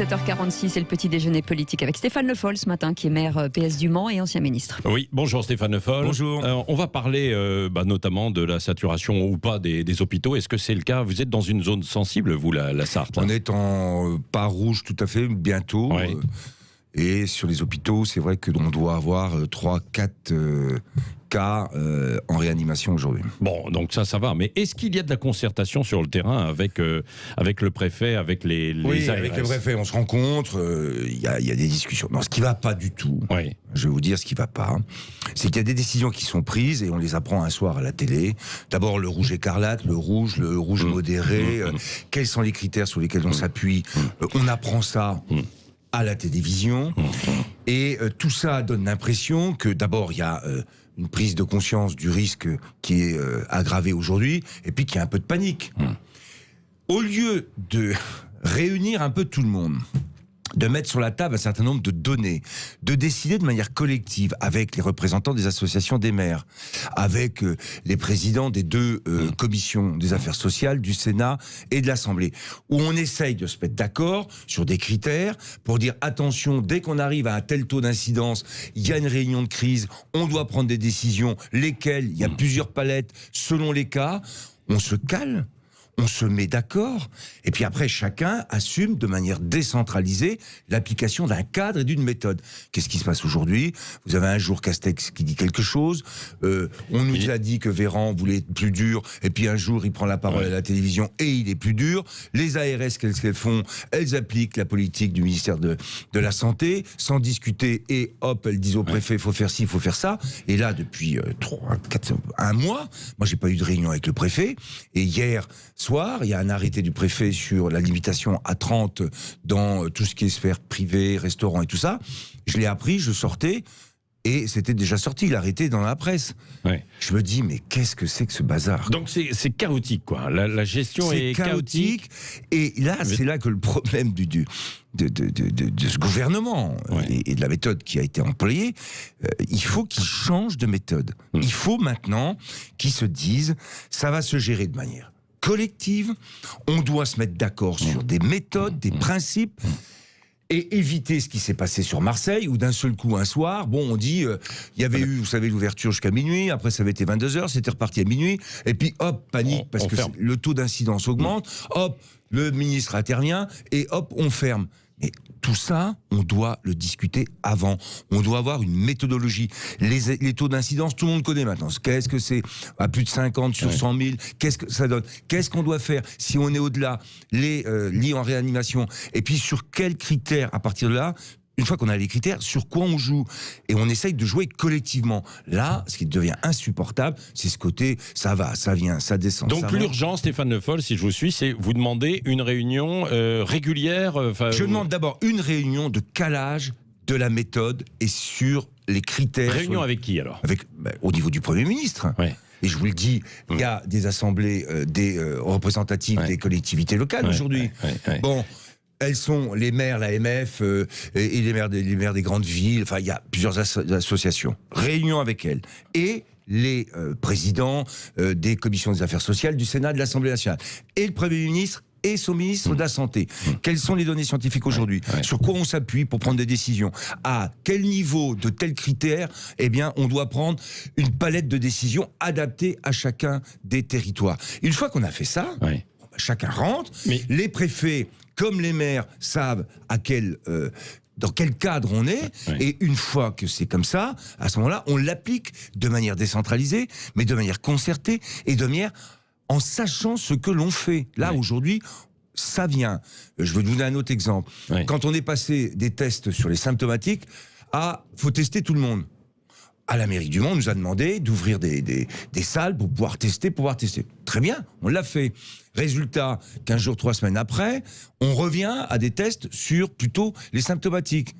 7h46, c'est le petit déjeuner politique avec Stéphane Le Foll ce matin, qui est maire PS du Mans et ancien ministre. Oui, bonjour Stéphane Le Foll. Bonjour. On va parler notamment de la saturation ou pas des hôpitaux. Est-ce que c'est le cas? Vous êtes dans une zone sensible, vous, la Sarthe? On est en pas rouge tout à fait, bientôt. Ouais. Et sur les hôpitaux, c'est vrai que on doit avoir 3-4 cas en réanimation aujourd'hui. Bon, donc ça va. Mais est-ce qu'il y a de la concertation sur le terrain avec le préfet, avec les Oui, ARS? avec le préfet, on se rencontre, il y a des discussions. Non, ce qui ne va pas du tout, Oui. je vais vous dire ce qui ne va pas, c'est qu'il y a des décisions qui sont prises et on les apprend un soir à la télé. D'abord le rouge écarlate, le rouge modéré, quels sont les critères sur lesquels on s'appuie. On apprend ça à la télévision. Et tout ça donne l'impression que d'abord il y a une prise de conscience du risque qui est aggravé aujourd'hui, et puis qu'il y a un peu de panique. Au lieu de réunir un peu tout le monde, de mettre sur la table un certain nombre de données, de décider de manière collective avec les représentants des associations des maires, avec les présidents des deux commissions des affaires sociales du Sénat et de l'Assemblée, où on essaye de se mettre d'accord sur des critères pour dire attention, dès qu'on arrive à un tel taux d'incidence, il y a une réunion de crise, on doit prendre des décisions, lesquelles, il y a plusieurs palettes selon les cas, on se cale. On se met d'accord, et puis après, chacun assume de manière décentralisée l'application d'un cadre et d'une méthode. Qu'est-ce qui se passe aujourd'hui? Vous avez un jour Castex qui dit quelque chose, on nous a dit que Véran voulait être plus dur, et puis un jour, il prend la parole à la télévision et il est plus dur. Les ARS, qu'est-ce qu'elles font? Elles appliquent la politique du ministère de la Santé, sans discuter, et hop, elles disent au préfet, il faut faire ci, il faut faire ça. Et là, depuis 1 mois, moi, j'ai pas eu de réunion avec le préfet, et hier soir, il y a un arrêté du préfet sur la limitation à 30 dans tout ce qui est sphère privée, restaurant et tout ça. Je l'ai appris, je sortais, et c'était déjà sorti, l'arrêté dans la presse. Ouais. Je me dis, mais qu'est-ce que c'est que ce bazar? Donc c'est chaotique, quoi. La gestion est chaotique. Et là, c'est là que le problème de ce gouvernement et de la méthode qui a été employée, il faut qu'il change de méthode. Il faut maintenant qu'ils se disent, ça va se gérer de manière collective, on doit se mettre d'accord sur des méthodes, des principes, et éviter ce qui s'est passé sur Marseille, où d'un seul coup, un soir, on dit, il y avait eu, vous savez, l'ouverture jusqu'à minuit, après ça avait été 22h, c'était reparti à minuit, et puis hop, panique, parce que le taux d'incidence augmente, hop, le ministre intervient, et hop, on ferme. Mais tout ça, on doit le discuter avant. On doit avoir une méthodologie. Les taux d'incidence, tout le monde connaît maintenant. Qu'est-ce que c'est? À plus de 50 sur 100 000, qu'est-ce que ça donne? Qu'est-ce qu'on doit faire si on est au-delà? Les lits en réanimation. Et puis sur quels critères, à partir de là, une fois qu'on a les critères, sur quoi on joue? Et on essaye de jouer collectivement. Là, ce qui devient insupportable, c'est ce côté, ça va, ça vient, ça descend. Donc l'urgence, Stéphane Le Foll, si je vous suis, c'est vous demandez une réunion régulière. Je demande d'abord une réunion de calage de la méthode et sur les critères. Réunion avec qui alors? Au niveau du Premier ministre. Ouais. Et je vous le dis, il y a des assemblées, des représentatives des collectivités locales aujourd'hui. Bon. Elles sont les maires, l'AMF et les maires des grandes villes. Enfin, il y a plusieurs associations. Réunion avec elles. Et les présidents des commissions des affaires sociales du Sénat, de l'Assemblée nationale. Et le Premier ministre et son ministre de la Santé. Quelles sont les données scientifiques aujourd'hui? Sur quoi on s'appuie pour prendre des décisions? À quel niveau de tels critères, on doit prendre une palette de décisions adaptée à chacun des territoires. Une fois qu'on a fait ça, chacun rentre. Les préfets, comme les maires, savent dans quel cadre on est, et une fois que c'est comme ça, à ce moment-là, on l'applique de manière décentralisée, mais de manière concertée, et de manière en sachant ce que l'on fait. Là, aujourd'hui, ça vient. Je vais vous donner un autre exemple. Quand on est passé des tests sur les symptomatiques à « faut tester tout le monde ». À la mairie du Mans, on nous a demandé d'ouvrir des salles pour pouvoir tester. Très bien, on l'a fait. Résultat, 15 jours, 3 semaines après, on revient à des tests sur plutôt les symptomatiques.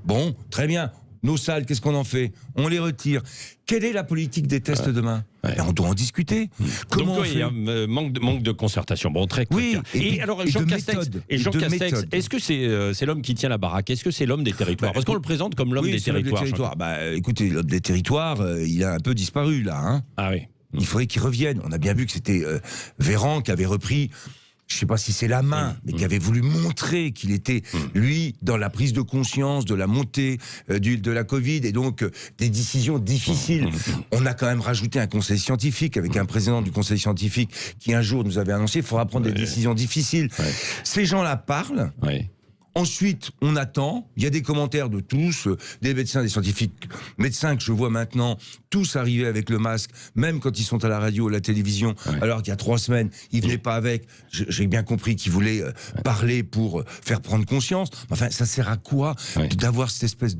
Bon, très bien. Nos salles, qu'est-ce qu'on en fait? On les retire. Quelle est la politique des tests demain? On doit en discuter. Comment on fait? Il y a un manque de concertation. Bon, très clair. Et alors, Jean Castex, est-ce que c'est l'homme qui tient la baraque? Est-ce que c'est l'homme des territoires? Parce qu'on le présente comme l'homme des territoires. Écoutez, l'homme des territoires, il a un peu disparu, là. Ah oui. Il faudrait qu'il revienne. On a bien vu que c'était Véran qui avait repris. je ne sais pas si c'est la main, mais qui avait voulu montrer qu'il était, lui, dans la prise de conscience de la montée de la Covid et donc des décisions difficiles. On a quand même rajouté un conseil scientifique avec un président du conseil scientifique qui un jour nous avait annoncé qu'il faudra prendre des décisions difficiles. Ces gens-là parlent. Ensuite, on attend. Il y a des commentaires de tous, des médecins, des scientifiques, médecins que je vois maintenant, tous arriver avec le masque, même quand ils sont à la radio ou à la télévision, alors qu'il y a 3 semaines, ils venaient pas avec. J'ai bien compris qu'ils voulaient parler pour faire prendre conscience. Enfin, ça sert à quoi d'avoir cette espèce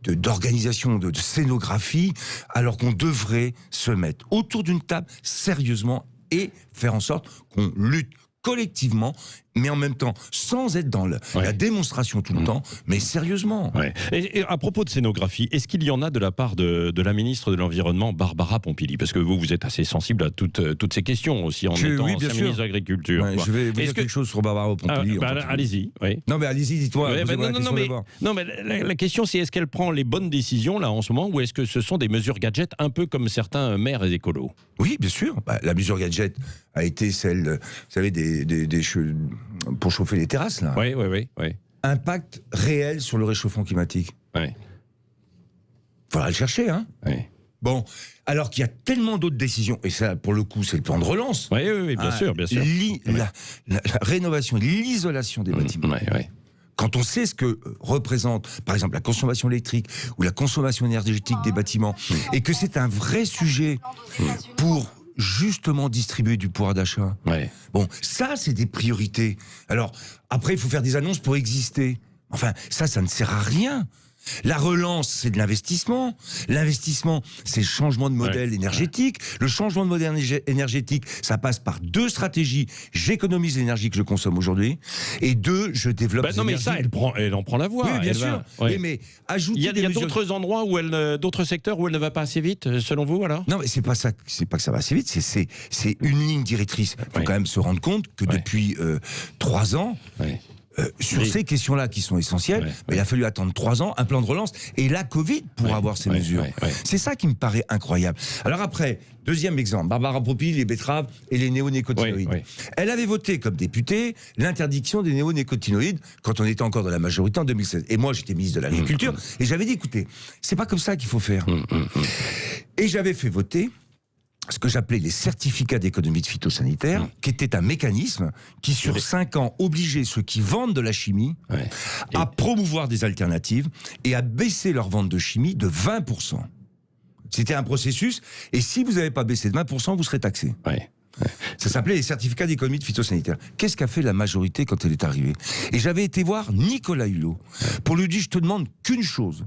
d'organisation, de scénographie, alors qu'on devrait se mettre autour d'une table sérieusement et faire en sorte qu'on lutte collectivement, mais en même temps, sans être dans la démonstration tout le temps, mais sérieusement. Et à propos de scénographie, est-ce qu'il y en a de la part de la ministre de l'Environnement, Barbara Pompili? Parce que vous êtes assez sensible à toutes ces questions aussi, en étant ancien ministre de l'Agriculture. Je vais vous dire quelque chose sur Barbara Pompili. Allez-y. Non, mais allez-y, dites-moi. Non, mais la question, c'est est-ce qu'elle prend les bonnes décisions, là, en ce moment, ou est-ce que ce sont des mesures gadgets, un peu comme certains maires et écolos? Oui, bien sûr. La mesure gadget a été celle, vous savez, pour chauffer les terrasses, là. Oui. Impact réel sur le réchauffement climatique. Faudra le chercher, hein. Bon, alors qu'il y a tellement d'autres décisions, et ça, pour le coup, c'est le plan de relance. Oui, bien sûr. La rénovation, l'isolation des bâtiments. Quand on sait ce que représente, par exemple, la consommation électrique ou la consommation énergétique des bâtiments, et que c'est un vrai sujet pour justement distribuer du pouvoir d'achat. Bon, ça, c'est des priorités. Alors, après, il faut faire des annonces pour exister. Enfin, ça ne sert à rien. La relance, c'est de l'investissement. L'investissement, c'est le changement de modèle énergétique. Le changement de modèle énergétique, ça passe par 2 stratégies. J'économise l'énergie que je consomme aujourd'hui. Et 2, je développe des énergies. Mais ça, elle en prend la voie. Oui, bien sûr. Mais ajouter il y a d'autres endroits d'autres secteurs où elle ne va pas assez vite, selon vous, alors? Non, mais c'est pas ça. C'est pas que ça va assez vite. C'est une ligne directrice. Il faut quand même se rendre compte que depuis 3 ans. Sur ces questions-là qui sont essentielles, il a fallu attendre 3 ans, un plan de relance et la Covid pour avoir ces mesures. C'est ça qui me paraît incroyable. Alors après, deuxième exemple, Barbara Pompili, les betteraves et les néonicotinoïdes. Elle avait voté comme députée l'interdiction des néonicotinoïdes quand on était encore dans la majorité en 2016. Et moi, j'étais ministre de l'Agriculture et j'avais dit, écoutez, c'est pas comme ça qu'il faut faire. Et j'avais fait voter ce que j'appelais les certificats d'économie de phytosanitaire, qui était un mécanisme qui, sur 5 ans, obligeait ceux qui vendent de la chimie à promouvoir des alternatives et à baisser leur vente de chimie de 20%. C'était un processus, et si vous n'avez pas baissé de 20%, vous serez taxé. Ça s'appelait les certificats d'économie de phytosanitaire. Qu'est-ce qu'a fait la majorité quand elle est arrivée? Et j'avais été voir Nicolas Hulot pour lui dire, je te demande qu'une chose.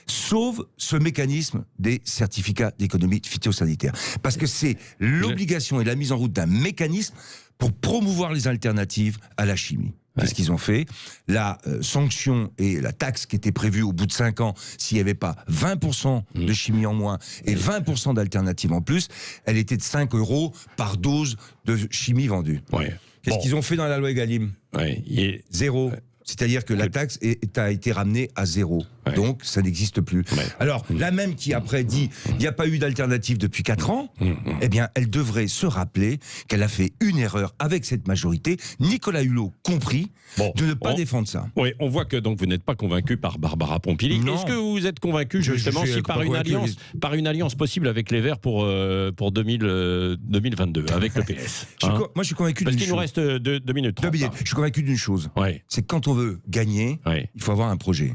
Sauve ce mécanisme des certificats d'économie phytosanitaire. Parce que c'est l'obligation et la mise en route d'un mécanisme pour promouvoir les alternatives à la chimie. Qu'est-ce qu'ils ont fait? La sanction et la taxe qui était prévue au bout de 5 ans, s'il n'y avait pas 20% de chimie en moins et 20% d'alternatives en plus, elle était de 5 € par dose de chimie vendue. Qu'est-ce qu'ils ont fait dans la loi Egalim? 0. C'est-à-dire que la taxe a été ramenée à 0. Donc, ça n'existe plus. Alors, la même qui après dit, il n'y a pas eu d'alternative depuis 4 ans, eh bien, elle devrait se rappeler qu'elle a fait une erreur avec cette majorité, Nicolas Hulot compris, de ne pas défendre ça. Oui, on voit que donc vous n'êtes pas convaincu par Barbara Pompili. Est-ce que vous êtes convaincu justement par une alliance possible avec les Verts pour 2022, avec le PS? Moi, je suis convaincu d'une chose. Parce qu'il nous reste 2 minutes 30. Je suis convaincu d'une chose. C'est que quand on veut gagner, il faut avoir un projet.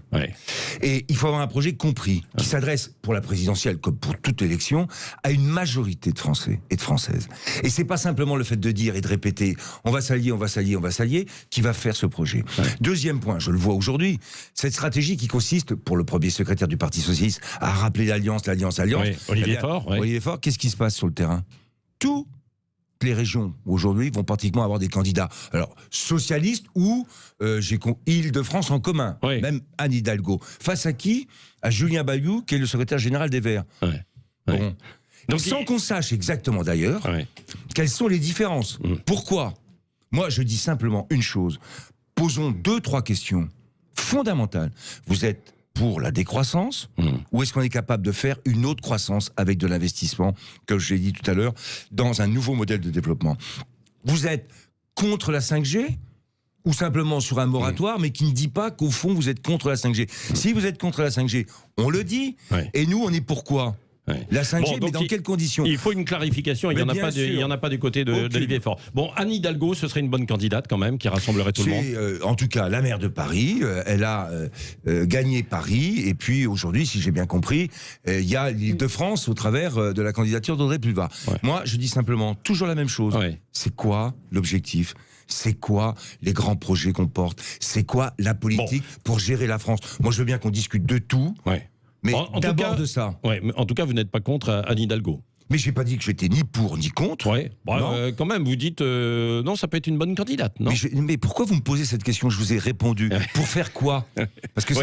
Et il faut avoir un projet compris, qui s'adresse, pour la présidentielle comme pour toute élection, à une majorité de Français et de Françaises. Et c'est pas simplement le fait de dire et de répéter « on va s'allier, on va s'allier, on va s'allier » qui va faire ce projet. Deuxième point, je le vois aujourd'hui, cette stratégie qui consiste, pour le premier secrétaire du Parti Socialiste, à rappeler l'alliance. Olivier Faure. Olivier Faure, qu'est-ce qui se passe sur le terrain? Tout les régions aujourd'hui vont pratiquement avoir des candidats, alors socialistes ou Île-de-France en commun, même Anne Hidalgo. Face à qui? À Julien Bayou, qui est le secrétaire général des Verts. Donc sans qu'on sache exactement d'ailleurs quelles sont les différences. Pourquoi? Moi, je dis simplement une chose. Posons 2-3 questions fondamentales. Vous êtes pour la décroissance, ou est-ce qu'on est capable de faire une autre croissance avec de l'investissement, comme je l'ai dit tout à l'heure, dans un nouveau modèle de développement? Vous êtes contre la 5G ou simplement sur un moratoire, mais qui ne dit pas qu'au fond, vous êtes contre la 5G. Si vous êtes contre la 5G, on le dit, et nous, on est pourquoi ? La 5G, mais dans quelles conditions ? Il faut une clarification, il n'y en a pas du côté d'Olivier Faure. Bon, Anne Hidalgo, ce serait une bonne candidate quand même, qui rassemblerait tout le monde. En tout cas, la maire de Paris, elle a gagné Paris, et puis aujourd'hui, si j'ai bien compris, il y a l'Île-de-France au travers de la candidature d'Audrey Pulvar. Moi, je dis simplement toujours la même chose. C'est quoi l'objectif ? C'est quoi les grands projets qu'on porte ? C'est quoi la politique pour gérer la France ? Moi, je veux bien qu'on discute de tout. Mais d'abord de ça. Mais en tout cas, vous n'êtes pas contre Anne Hidalgo. Mais j'ai pas dit que j'étais ni pour ni contre. Quand même, vous dites non, ça peut être une bonne candidate, non ? Mais pourquoi vous me posez cette question ? Je vous ai répondu. Pour faire quoi ? Parce que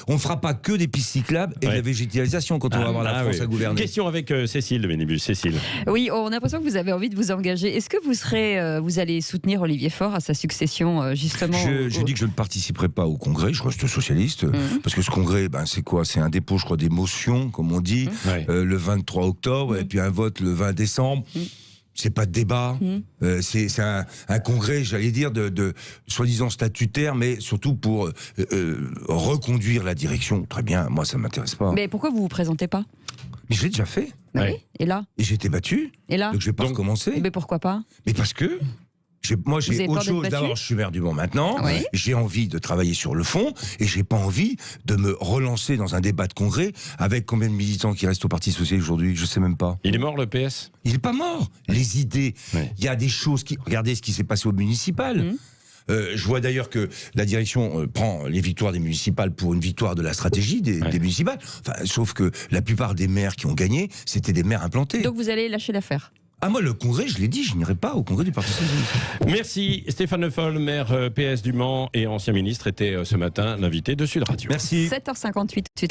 on ne fera pas que des pistes cyclables et de la végétalisation quand on va avoir la France à gouverner. Question avec Cécile de Ménibus. Cécile. Oui, on a l'impression que vous avez envie de vous engager. Est-ce que vous allez soutenir Olivier Faure à sa succession, justement J'ai dit que je ne participerai pas au congrès. Je reste socialiste. Parce que ce congrès, c'est quoi ? C'est un dépôt, je crois, des motions, comme on dit, le 23 octobre, et puis un vote le 20 décembre. C'est pas de débat. C'est un congrès, j'allais dire, de soi-disant statutaire, mais surtout pour reconduire la direction. Très bien, moi, ça m'intéresse pas. Mais pourquoi vous vous présentez pas ? Mais je l'ai déjà fait. Oui. Et là ? Et j'ai été battu. Et là ? Donc je vais pas recommencer. Mais pourquoi pas ? Mais parce que... Moi, j'ai autre chose. D'abord, je suis maire du Mans maintenant. J'ai envie de travailler sur le fond et j'ai pas envie de me relancer dans un débat de congrès avec combien de militants qui restent au Parti Socialiste aujourd'hui ? Je sais même pas. Il est mort, le PS ? Il est pas mort. Les idées. Il y a des choses qui. Regardez ce qui s'est passé au municipal. Je vois d'ailleurs que la direction prend les victoires des municipales pour une victoire de la stratégie des municipales. Enfin, sauf que la plupart des maires qui ont gagné, c'était des maires implantés. Donc vous allez lâcher l'affaire ? Moi, le congrès, je l'ai dit, je n'irai pas au congrès du Parti Socialiste. Merci. Stéphane Le Foll, maire PS du Mans et ancien ministre, était ce matin l'invité de Sud Radio. Merci. 7h58.